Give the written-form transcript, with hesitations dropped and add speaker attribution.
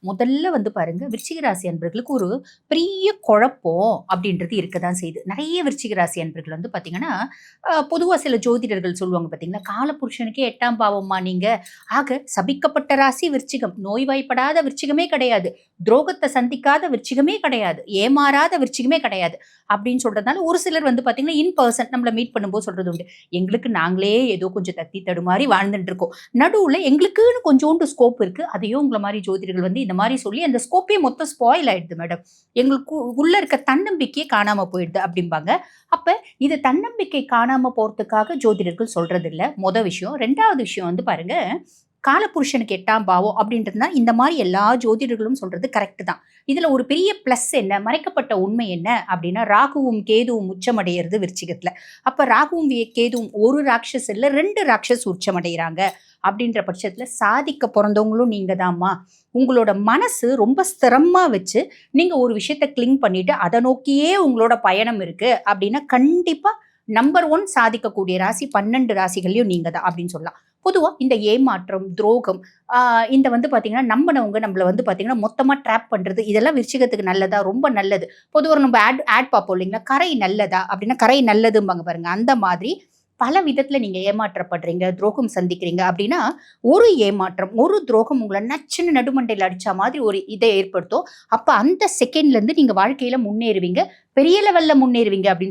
Speaker 1: முதல்ல வந்து பாருங்க, விருச்சிக ராசி அன்பர்களுக்கு ஒரு பெரிய குழப்பம் அப்படின்றது இருக்க தான் செய்யுது. நெறைய விருச்சிக ராசி அன்பர்கள் வந்து பார்த்தீங்கன்னா, பொதுவா சில ஜோதிடர்கள் சொல்லுவாங்க பார்த்தீங்களா, "காலபுருஷனுக்கே 8ஆம் பாவம்மா நீங்க. ஆக சபிக்கப்பட்ட ராசி விருச்சிகம். நோய்வாய்ப்படாத விருச்சிகமே கிடையாது. துரோகத்த சந்திக்காத விருச்சிகமே கிடையாது. ஏமாறாத விருச்சிகமே கிடையாது." அப்படின்னு சொல்றதுனால ஒரு சிலர் வந்து பார்த்தீங்கன்னா, இன் பெர்சன் நம்மள மீட் பண்ணும்போது சொல்றது உண்டு. "எங்களுக்கு நாங்களே ஏதோ கொஞ்சம் தத்தி தடுமாறி வாழ்ந்துட்டு இருக்கோம். நடுவுல எங்களுக்குன்னு கொஞ்சோண்டு ஸ்கோப் இருக்கு. அதையும் உங்கள மாரி ஜோதிடர்கள் வந்து இந்த மாரி சொல்லி அந்த ஸ்கோப்பே மொத்தம் ஸ்பாயில் ஆயிடுது மேடம். எங்களுக்கு உள்ள இருக்க தன்னம்பிக்கையே காணாம போயிடுது அப்படிம்பாங்க. அப்ப இது தன்னம்பிக்கை காணாம போறதுக்காக ஜோதிடர்கள் சொல்றதில்ல. விஷயம். 2வது விஷயம் வந்து பாருங்க, காலபுருஷனுக்கு 8ஆம் பாவம் அப்படின்றதுனா இந்த மாரி எல்லா ஜோதிடர்களும் சொல்றது கரெக்ட் தான். இதுல ஒரு பெரிய பிளஸ் என்ன? மறைக்கப்பட்ட உண்மை என்ன? அப்படின்னா ராகுவும் கேதுவும் உச்சமடையறது விருச்சிகத்துல. அப்ப ராகுவும் கேதுவும் ஒரு ராட்சஸ் இல்ல 2 ராட்சஸ் உச்சமடைறாங்க. அப்படின்ற பட்சத்துல சாதிக்க பொறந்தவங்களும் நீங்க தாம்மா. உங்களோட மனசு ரொம்ப ஸ்திரமா வச்சு, நீங்க ஒரு விஷயத்த கிளிங் பண்ணிட்டு, அத நோக்கியே உங்களோட பயணம் இருக்கு அப்படின்னா, கண்டிப்பா நம்பர் 1 சாதிக்கக்கூடிய ராசி 12 ராசிகள்லயும் நீங்க தான் அப்படின்னு சொல்லலாம். பொதுவா இந்த ஏமாற்றம், துரோகம், ஆ இந்த வந்து பார்த்தீங்கன்னா, நம்புனவங்க நம்மள வந்து பார்த்தீங்கன்னா, மொத்தமா ட்ராப் பண்றது, இதெல்லாம் விருச்சிகத்துக்கு நல்லதா? ரொம்ப நல்லது. பொதுவா நம்ம ஆட் பார்ப்போம் இல்லைங்களா? கரை நல்லதா? அப்படின்னா கரை நல்லதும்பாங்க பாருங்க. அந்த மாதிரி பல விதத்துல நீங்க ஏமாற்றப்படுறீங்க, துரோகம் சந்திக்கிறீங்க அப்படின்னா, ஒரு ஏமாற்றம், ஒரு துரோகம் உங்கள நச்சுன்னு நடுமண்டையில அடிச்சா மாதிரி ஒரு இத ஏற்படுத்தும். அப்ப அந்த செகண்ட்ல இருந்து நீங்க வாழ்க்கையில முன்னேறுவீங்க. பெரிய லெவல்ல முன்னேறுவீங்க அப்படின்னு